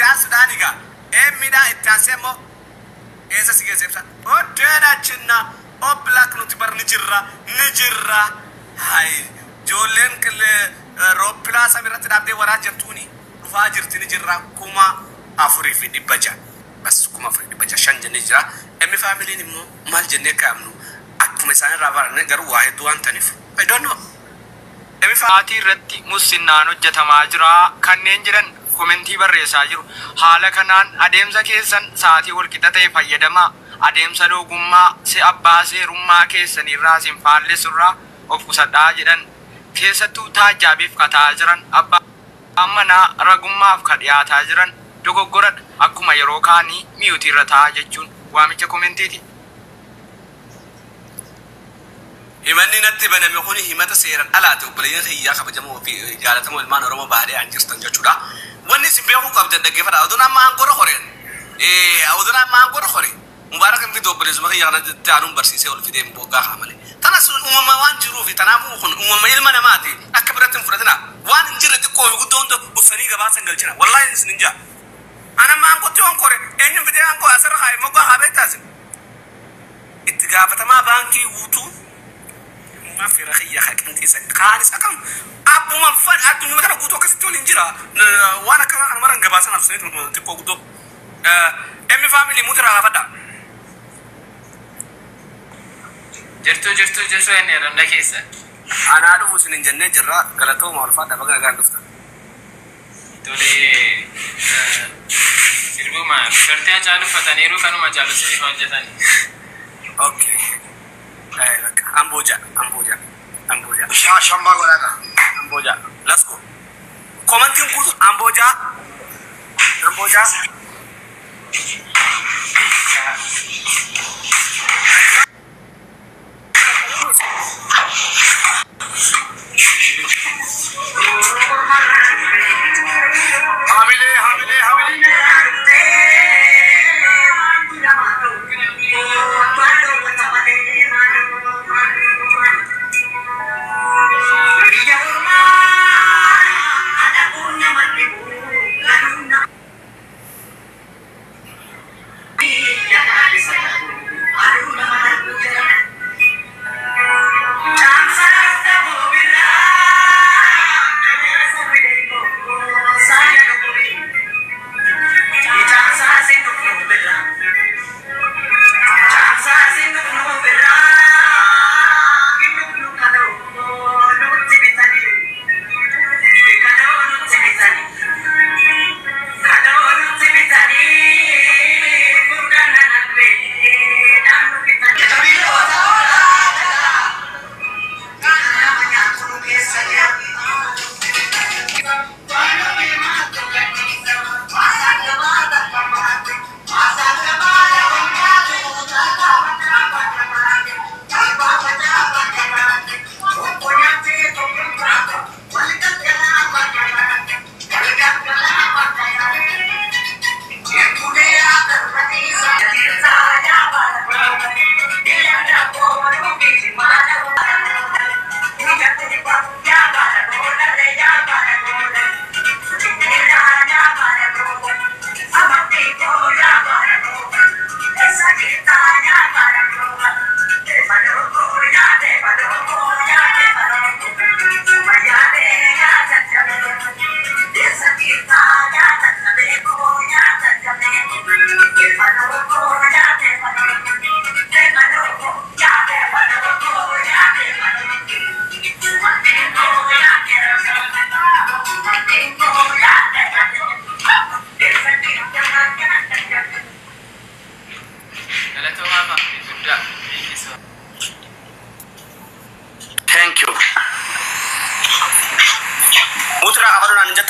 اتاس دانيكا اميدا اتاسمو ايسا سيجيسيبسا ودنا تشنا اوبلاك نتبر نجرا هاي جولين كل روبلا سميرت دابدي ورا جرتوني فاجر تنجرا كوما افري في دبجا بس كوما في دبجا شان جنجرا امي فاميلي نمو مال جنة كامنو اكو مسان رافار نجر واحد وان تنف I don't know امي فاتي رتي مسنانو جتماجرا كنين جرن كومنتي بريسا جرو حالا كنان ادمسا كيسن ساتي والكتاتي فايدما ادمسا لوغما سي اباسي رما كيسن الراسم فالي سرا وفقصدا جرن كيستو تاجابيف كتاجرن أبا أمنا رغماف كدياتا جرن دوغورت أكما يروكاني ميوتي رتا ججون واميكا كومنتيتي إيماني نتبنا ميخوني هيمتا سيران ألا تقبلين خيا خبجمو في جالتمو المان رمو بحري عن جرستان جاچودا واني سيبيخو قبجة دقفر أودونا ما أنقر خورين أودونا ما أنقر خورين مبارك انت دوبلز ما يغنا تعلم برسيسي والفيديم بوغا خاملي تناس امما وان جرو في تنافو خن امما يلمنا ماتي اكبرتن فرتنا وان نجرت كو غدون دو وسني غبا سنجلچنا والله نسنجا انا ما انكو تيون كوري ان فيديو انكو اسر خاي مغا خابيتاس اتغافه ما بانكي ووتو ما في رخيه حق انت سكان سكم ابو من فد ادو مكر غوتو كستول انجرا وانا كان انا مرن غبا سن افسيت تكو غدو امي فاميلي مودرا فدا جرتو يعني رمنا كيسا أنا أعرف وسنين جنة جرا غلطوا معرفات أبغى قاعد دفتر تولي سيربو ما شرطة جالو فتانيرو كانوا ما جالو سيري ما جتاني أوكي لك أمبوجا شامبا غلانا أمبوجا let's go commenting كوز أمبوجا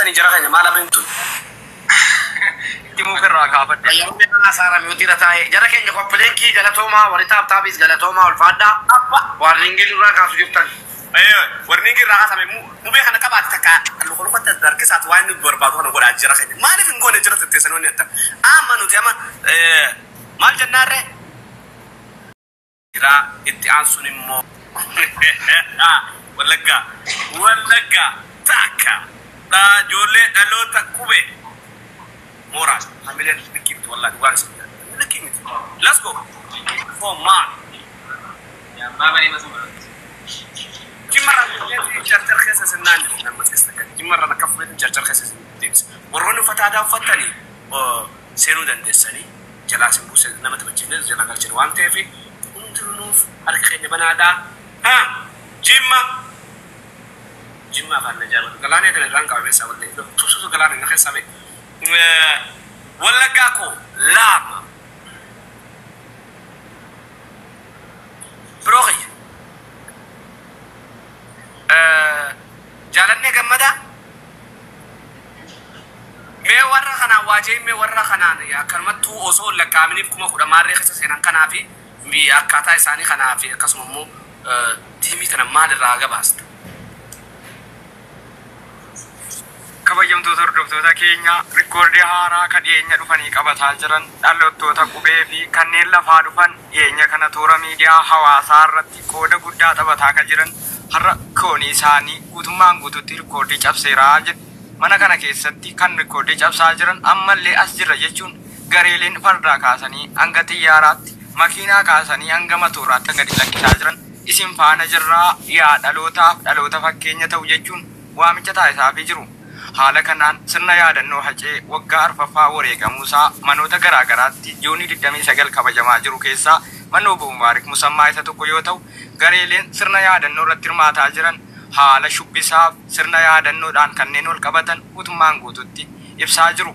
جتني جرخني ما لبنتو تيمو كرا كافت يوم انا صار ميوتي رتاي جرخني جو بلينكي غلطوما وريتاب تابيس غلطوما والفادا وارنينجي را كاسو جفتن ايوه ورنينجي را كاسو مو بيخنا كبات تكا لو خلو فت دركسات وين برباد هنا ولا جرخني ما نف نقول جرت تسنون انت امنو تيما مال جناره را اتعانسوني مو ولقا تاكا دا جولي دلو تكوبي moral. Family liking to Allah. Liking it. Let's go. For man. Yeah, Mama ni masuk. Kimara jarjar khasas النان لما تستكن. Kimara nakafwe jarjar khasas tips. ورونو فتادا فتاني. سينو دندسني. جلاسن بوس نما تبجنل جنا قالشن وان تيفي. ندرنوف أركخني بنادا. ها جيما فانا جاب. قلاني كنا رانك أبيس أقول لك. توسو قلاني نخس أبي. ولا كاكو لام. بروغي. جالني كمدا. مي ورا خنا واجي مي ورا خنا يا كلمة تو أصول لكامني بكم أقول أماري خس سينان كنافي. مي أكاتا إساني كنافي كسمو تيمي تنا مال الراجع باست. kabajamtoota hordoftoota keenya rikoordii haaraa kan dhiyeenya dhufanii qabataa jiran dhaloottoota qubee fi kanneen lafaa dhufan dhiyeenya kana toora miidiyaa hawaasaa irratti qooda guddaa taphataa kan jiran har'a koonii isaanii guutummaan guututti rikoordii cabseeraa jedhu mana kana keessatti kan rikoordii cabsaa jiran ammallee as jirra jechuun gareeleen fardaa kaasanii hanga xiyyaaraatti makiinaa kaasanii hanga matooraatti gadi lakkisaa jiran isin faana jirraa yaa dhaloota fakkeenya ta'u jechuun waamicha taasisaafii jiru. haala kanaan sirna yaadannoo hacee waggaa arfaffaa wareegamuusaa manoota garaagaraatti joonii 29 kabajamaa jiru keessaa manoo Mubaarak Musammaa isa tokko yoo ta'u gareeleen sirna yaadannoo irratti hirmaataa jiran haala shubbisaaf sirna yaadannoodhaan kanneen wal qabatan guutummaan guututti ibsaa jiru.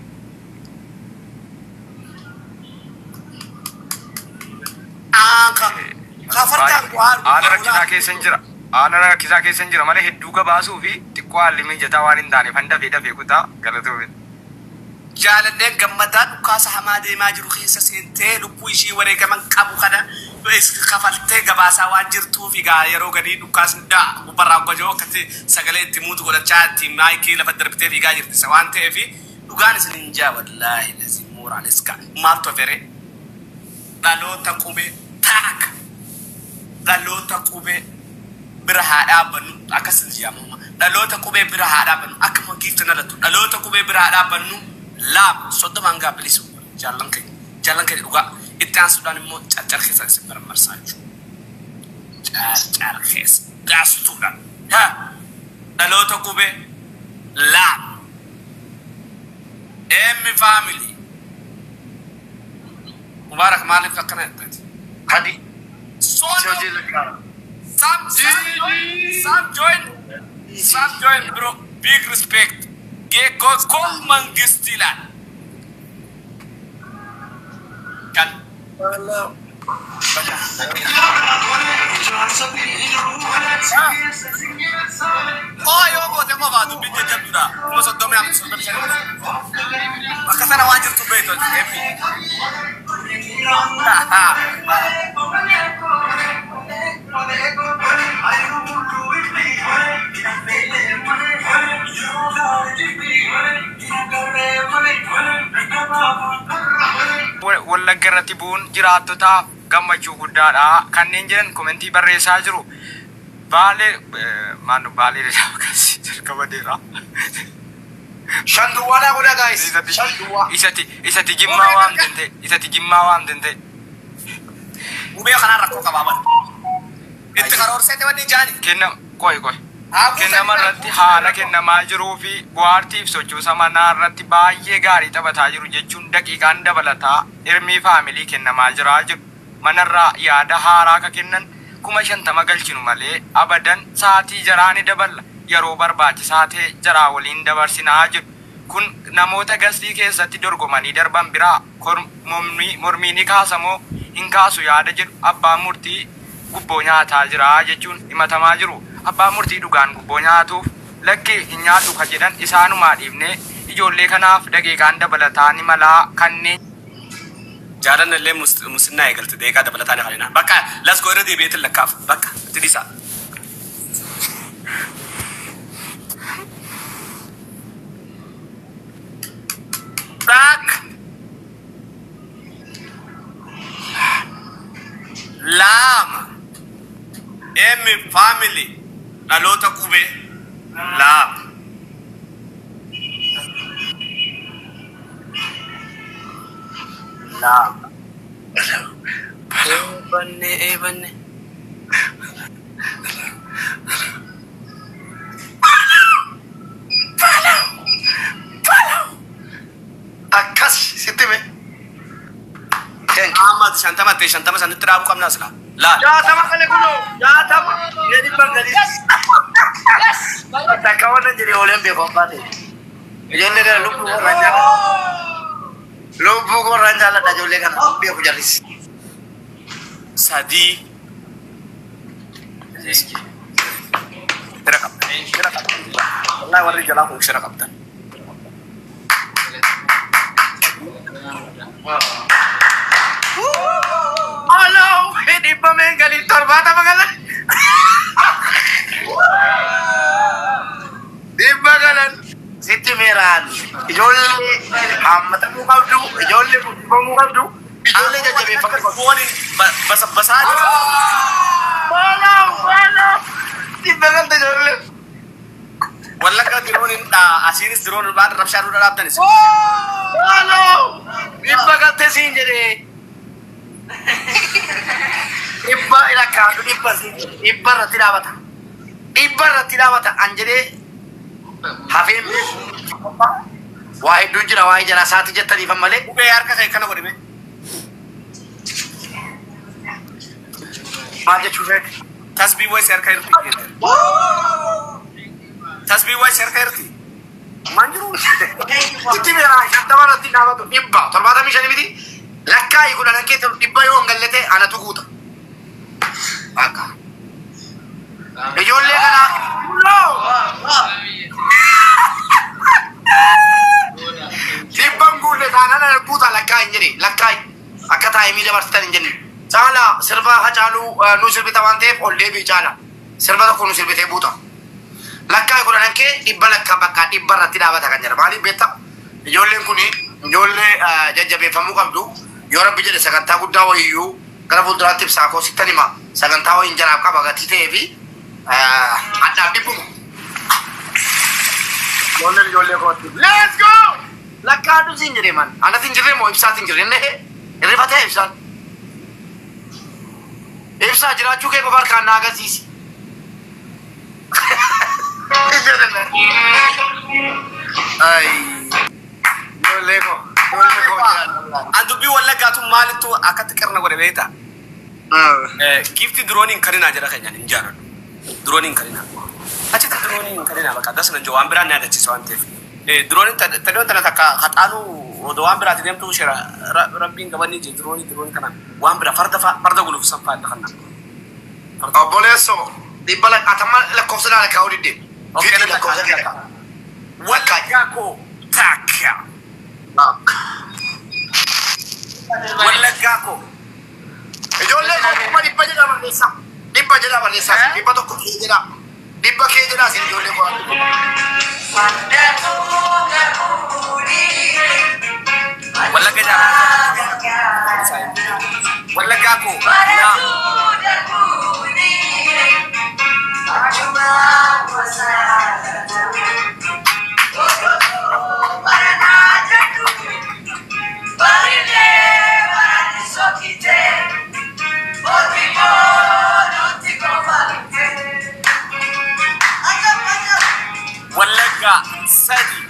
haala rakkisaa keessan jira malee hedduu gabaasuu fi xiqqoo haalli mijataa waan hin taane fan dafee kutaa galatoomne. Jaalalleen gammadaan dhukaasa hamaa deemaa jiru keessa seentee lubbuu ishii wareegaman qabu kana kafaltee gabaasaa waan jirtuuf egaa yeroo gadii dhukaasni gubbarraa gojoo akkatti sagalee itti muutu godhachaa itti maayikii lafa darbitee fiigaa jirti waan ta'eef dhugaan isin hin jaa wallaahi lazim moraaleska maaltu afere dhaloota qubee taaka dhaloota qubee bira haa dhaabbannu akkasin jiyamuma dhaloota qubee bira haa dhaabbannu akkuma giifta nalatu dhaloota qubee bira haa dhaabbannu laab soddomaan gaabilisu jaallan keenya dhugaa itti aansuudhaan immoo carcar keessa isin baramarsaa jechuudha carcar keessa gaastuudhaan dhaloota qubee laab emmi faamilii Mubaarak maaliif akkana jettati hadi Sam join bro big respect go mangistilan kan yo go te mo vado binge jabda mo so dome am so dome makasana wajir tu beto epi wallagga irratti bu'uun jiraattotaaf gammachuu guddaadha kanneen jedhan komentii barreessaa jiru. Baalee jalqaba deeraa. Shanduwaadhaa godha guys. Isati jimmaa waamten ta'e. Gubee kanaan rakkoo qabaaban. Itti karoorsee wanni jaani. Qoy. Kennama irratti haala kennamaa jiruu fi bu'aartiif sochoosa manaa irratti baay'ee gaarii taphataa jiru jechuun daqiiqaan dabalataa hirmii faamilii kennamaa jiraa jiru. Manarraa yaada haaraa ka kennan 50 galchinu malee abadan saatii jaraa ni daballa yeroo barbaachisaa ta'e jaraa waliin dabarsinaa jiru. Kun namoota gastii keessatti dorgomanii darban biraa mormii ni kaasamoo hin kaasu yaada jedhu abbaan murtii gubboo nyaataa jiraa jechuun himatamaa jiru. Abbaan murtii dhugaan gubboo nyaatuuf lakkee hin nyaatu ka jedhan isaanumaa dhiifnee ijoollee kanaaf daqiiqaan dabalataa ni malaa kanneen jaalanne illee musinnaa eegalte daqiiqaa dabalataa ni qalina bakka las go irra deebi'eetiin lakkaaf bakka tidisa back lama emi family dhaloota qubee laab La. Banne. Akas sitime. Ahmad shantama sanit rabu kamna sila. La. Ya tama kale kuno. Ya tama. Jadi bangali. Yes. Takawan jadi oleh be kompate. Jelle da lupu ko ranja. Lupu ko ranja la da jole kan be ko jalis. Sadi. Eski. Terakap. Allah wari jala ko terakap tan. Halo, ini pemengali torbata bagalan. Di bagalan situ meran. Ijolle hammat mu kabdu, ijolle mu kabdu. Ijolle jabe fakar ko. Wali basa aja. Bala. Di bagal te ijolle. Wala ka drone asinis drone ba rabsharu rabtan is. Halo, di bagal te sinjere. Ibba ila kaadu ibba ratilawata anjere hafim wahi dujra wahi jara saati jettani famale Ube yarka kay kana godime. maaje chuhet Tasbih wa share khairti. Tasbih wa share khairti. manjuru itti mera shantama ratilawatu ibba torbata mishani miti lakkai kuna nakete ibba yo ngallete ana tuguta aka ijolle kana no Tibangulle tanana puta lakkai njeri lakkai akata emile barstan njeri sala sirba hajalu nu sirbita wante olle bi jala sirba ko nu sirbite buta lakkai ko nanke ibala kabaka ibara tidabata kanjara mali beta ijolle kuni ijolle jajjabe famu kabdu yo rabbi jede saganta gudda wayu kala budratib sako sitanima saganta wayin jara ka bagati tevi ada dibu jolle ko let's go lakadu sinjere man ana sinjere mo ibsa sinjere ne rifate ibsa jira chuke ko barka naga sisi ay jolle ko Andu bi wala gatu malitu akat karna gore beta. Gifti droning karina jara kanya injara. Droning karina. Acha ta droning karina baka dasna jo ambira na da ci sawante. Droning ta don ta ka khatanu do ambira ta dem tu shira rabbin ga wani je droning kana. Wa ambira farda gulu sanfa ta kana. Aboleso di balak atama la kofsana la kaudide. Okay la kofsana. Wala yako takya. Wala gako. Ijolle ko kuma di pajela barisa. Di pajela barisa. Di pato ko kejela. Di pa kejela sin ijolle ko. Wala gaja. Wala gako. Walaga sadi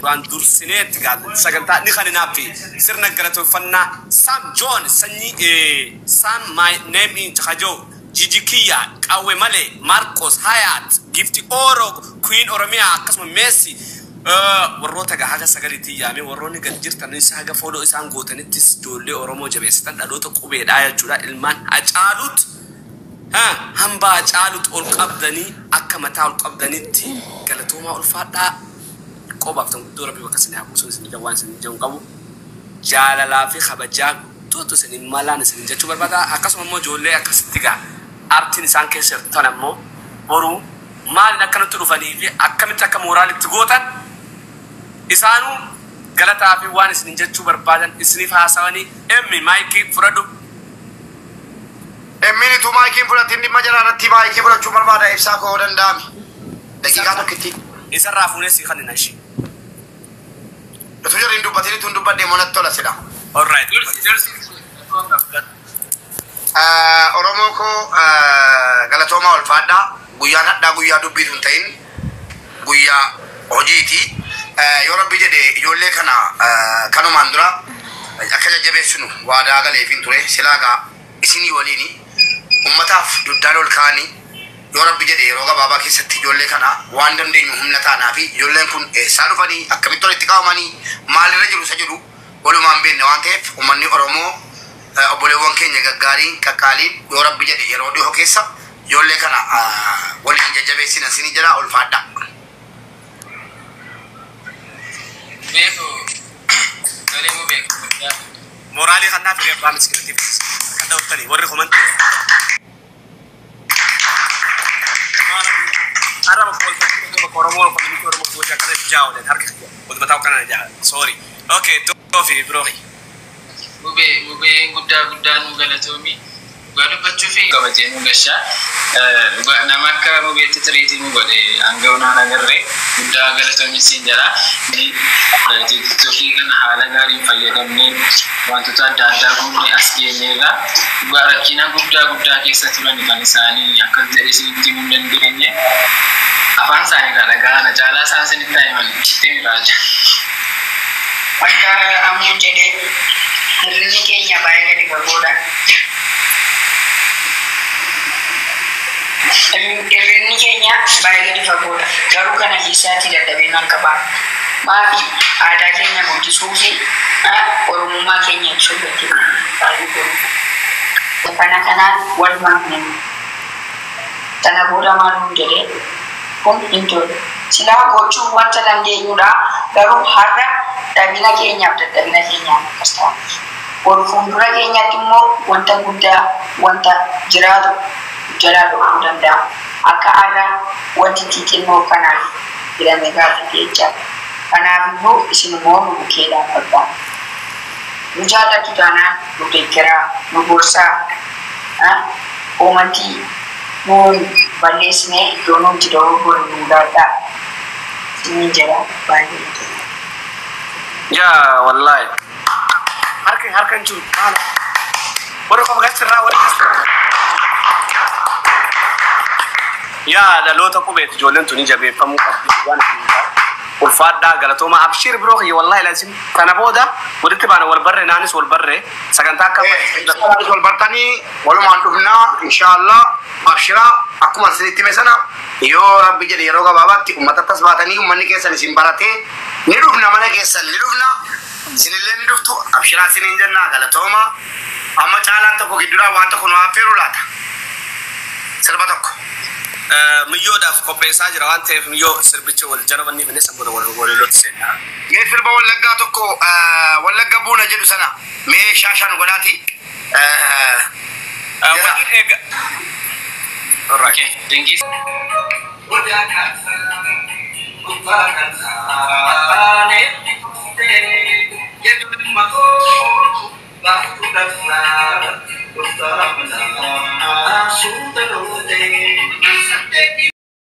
Tuan dursinet gal saganta ni khanina fi sirna galato fanna Sam John sanyi Sam my name in Chajo Jijikia Kawe Male Marcos Hayat Gifty Oro Queen Oromia Kasmo Messi warrota ga haga sagaliti yami warroni ga jirta ni saga fodo isan gotanitis dole Oromo jabestan daloto qube daya jura ilman ajalut hamba ajalut ol qabdani akamata ol qabdaniti galatoma ol fada qoba ftan dora bi wakasni abu so sin jawan sin jom qabu jala la fi khabaja to sin malan sin jachu barbada akasmo mo jole akastiga artin san keser tanamo boru mal nakanu tudufani fi akamita kamoral tigotan isanu galata fi wan sin jachu barbadan isni fa sawani emmi maiki furadu Emini tu maiki furati ndi majara ratti maiki furatu barbada ibsa ko dandami dakika to kiti isarrafune si khanina shi to jari ndu sirriitu hin dubbadde monatti tola sila. All right. Oromoo koo galatoomaa ulfaadhaa. Guyyaan hadhaa guyyaa dubbiitu hin ta'in guyyaa hojiiti. Yoo rabbi jedhe ijoollee kana kanumaan dura akka jajjabeessinu waadaa galeefin ture silaagaa isinii waliini ummataaf duddaan ol ka'anii yoo rabbi jedhe yeroo gabaabaa keessatti ijoollee kana waan dandeenyu humna taanaa fi ijoolleen kun eessaa dhufanii akkamitti walitti qabamanii maalirra jiru isa jedhu walumaan beekne waan ta'eef ummanni Oromoo obboleewwan keenya gaggaariin qaqqaaliin yoo rabbi jedhe yeroo dhiyoo keessa ijoollee kana waliin jajjabeessina isinii jala ulfaadhaa. Morali kan nafi ya bamis kreatif kada utali warri komante ara ko koromo ko ni koromo ko ja kada jao dan har ka ud bataw kana ja sorry okay to fi brohi ube gudda nu galatomi gadu bachu fi kabaje nu gasha namaka ube titriti nu gode angawna nagarre gudda galatomi sinjara ni to fi kan hala gari fayyadamne wantoota adda addaa gumni asgeneera barakina guddaa keessa turan kan isaanii akka jedhisiitti mun dandeenye afaan isaanii garagaa na caalaa isaan itti himan itti miraaja akka amuun jedhee hirrinni keenya baay'ee gadi fagoodha. Hirrinni keenya baay'ee gadi fagoodha. Garuu kana keessaatti dadhabinaan qabaa. Maafi aadaa keenya guddisuu fi oromummaa keenya ibsuu baay'ee godhu. Kanaan walumaan hin tana booda maaluun jedhee kun hin tolu. Silaa gochuun wanta dandeenyudha. Garuu har'a dhabina keenyaaf dadhabina keenyaaf akkas ta'a. Ol fuuldura keenyatti immoo wanta guddaa wanta jiraatu jalaa dhufuu danda'a. Akka har'a wanti xixinnoo kanaaf jedhamee gaafate jechaadha. Kanaaf immoo isin immoo nu bukeedhaan barbaada. Nu jaallatu taanaan nu deeggaraa, nu gorsaa, uumatii nu balleessinee iddoo nuti dogoggore nu laadhaa. Isiniin jedha baay'ee. ya wallahi harkan cu mana baru kamu kasih rawat ya da lota ku bet jolen tuni jabe famu ulfada galatoma abshir bro wallahi lazim kana boda wadite bana wal barre nanis wal barre saganta ka wal bartani wal mandufna inshallah abshira akuma siriti mesana yo rabbi jedi yero gababatti ummata tasbatani ummanni kesan isin barate ni dufna mana kesan ni dufna sinillen ni duftu abshira sinin janna galatoma amma caalan tokko gidura waan tokko no afiru lata sirba tokko miyo da kopesa jira waan ta'eef miyo sirbicha wal jarabanni bane samboda wal lot sena me sirba wallagga tokko wallagga buna jedhu sana me shashan godati all right okay thank you Aku